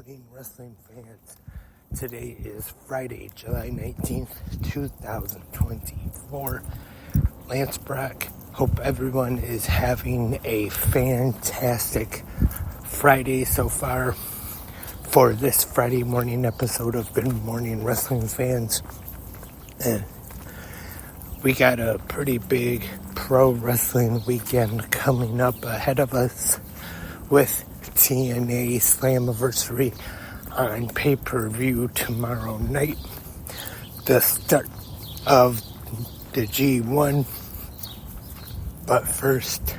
morning, wrestling fans. Today is Friday, July 19th, 2024. Lance Brock. Hope everyone is having a fantastic Friday so far for this Friday morning episode of Good Morning Wrestling Fans. And we got a pretty big pro wrestling weekend coming up ahead of us with TNA Slammiversary on pay-per-view tomorrow night. The start of the G1. But first,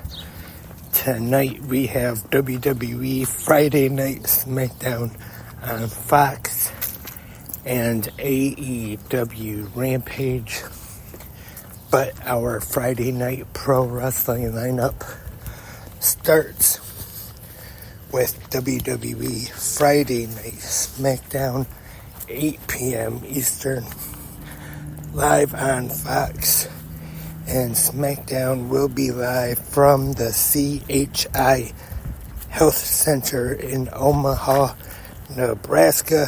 tonight we have WWE Friday Night SmackDown on Fox and AEW Rampage. But our Friday night pro wrestling lineup starts with WWE Friday Night SmackDown, 8 p.m. Eastern, live on Fox. And SmackDown will be live from the CHI Health Center in Omaha, Nebraska.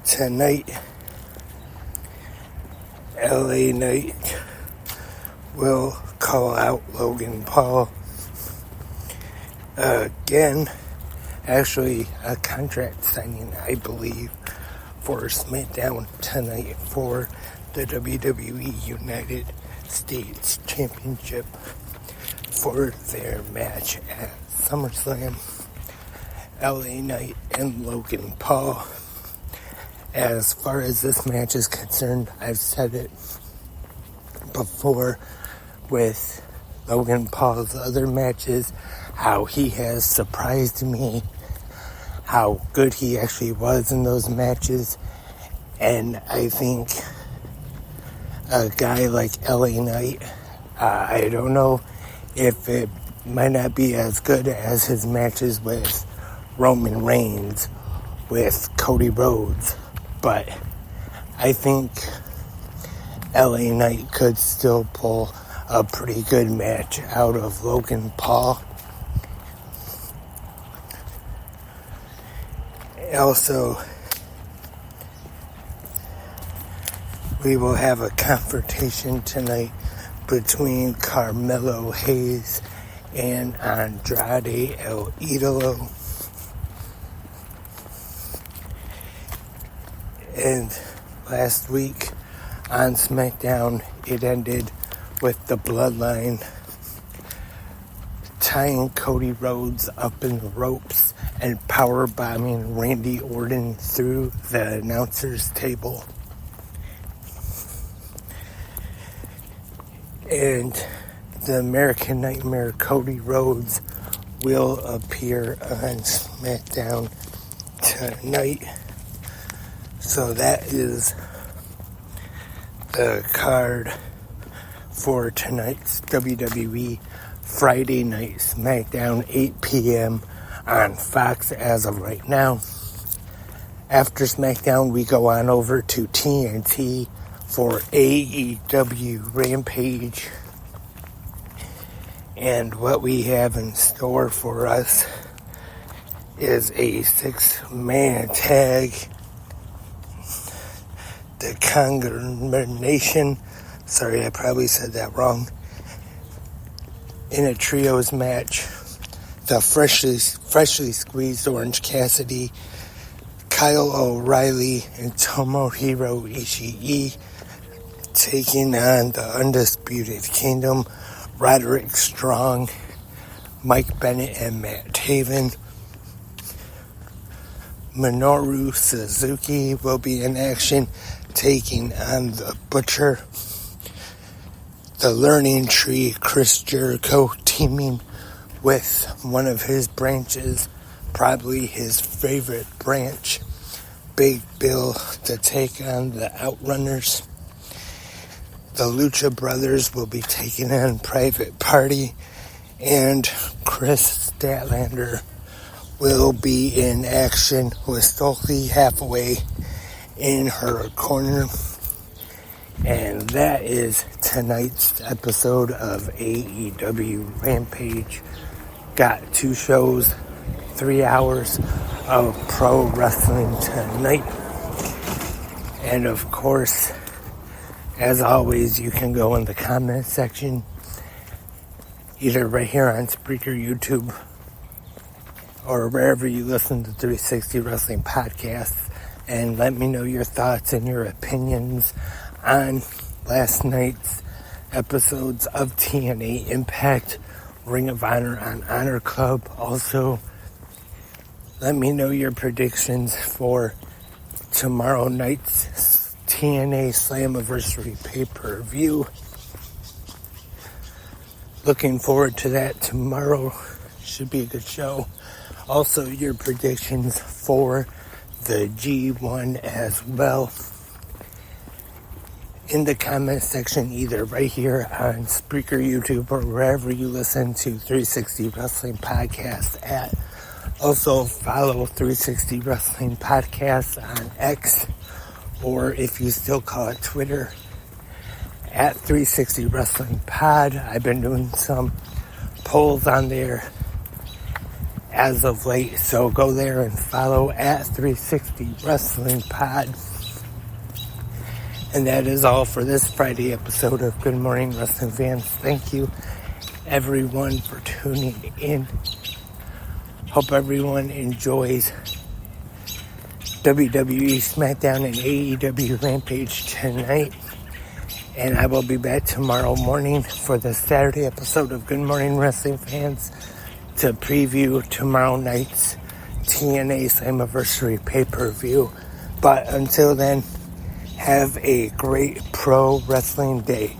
Tonight, LA Knight will call out Logan Paul. Again, actually a contract signing, I believe, for SmackDown tonight for the WWE United States Championship for their match at SummerSlam. LA Knight and Logan Paul. As far as this match is concerned, I've said it before with Logan Paul's other matches, how he has surprised me, how good he actually was in those matches. And I think a guy like LA Knight, I don't know if it might not be as good as his matches with Roman Reigns, with Cody Rhodes, but I think LA Knight could still pull a pretty good match out of Logan Paul. Also, we will have a confrontation tonight between Carmelo Hayes and Andrade El Idolo. And last week on SmackDown, it ended with the Bloodline tying Cody Rhodes up in the ropes and powerbombing Randy Orton through the announcer's table. And the American Nightmare Cody Rhodes will appear on SmackDown tonight. So that is the card for tonight's WWE Friday Night SmackDown, 8 p.m. on Fox as of right now. After SmackDown, we go on over to TNT for AEW Rampage. And what we have in store for us is a 6-man tag. The Congregation, sorry, I probably said that wrong, in a trios match. The freshly squeezed Orange Cassidy, Kyle O'Reilly, and Tomohiro Ishii taking on the Undisputed Kingdom, Roderick Strong, Mike Bennett, and Matt Taven. Minoru Suzuki will be in action, taking on the Butcher. The Learning Tree, Chris Jericho, teaming with one of his branches, probably his favorite branch, Big Bill, to take on the Outrunners. The Lucha Brothers will be taking on Private Party, and Chris Statlander will be in action with Stokely Hathaway in her corner. And that is tonight's episode of AEW Rampage. Got 2 shows 3 hours of pro wrestling tonight. And of course, as always, you can go in the comment section, either right here on Spreaker, YouTube, or wherever you listen to 360 Wrestling Podcasts, and let me know your thoughts and your opinions on last night's episodes of TNA Impact, Ring of Honor on Honor Club. Also, let me know your predictions for tomorrow night's TNA Slammiversary pay-per-view. Looking forward to that tomorrow. Should be a good show. Also, your predictions for the G1 as well in the comment section, either right here on Spreaker, YouTube, or wherever you listen to 360 Wrestling Podcasts at. Also, follow 360 Wrestling Podcasts on X, or if you still call it Twitter, at 360 Wrestling Pod. I've been doing some polls on there as of late, so go there and follow at 360 Wrestling Pod. And that is all for this Friday episode of Good Morning Wrestling Fans. Thank you, everyone, for tuning in. Hope everyone enjoys WWE SmackDown and AEW Rampage tonight. And I will be back tomorrow morning for the Saturday episode of Good Morning Wrestling Fans to preview tomorrow night's TNA Slammiversary pay-per-view. But until then, have a great pro wrestling day.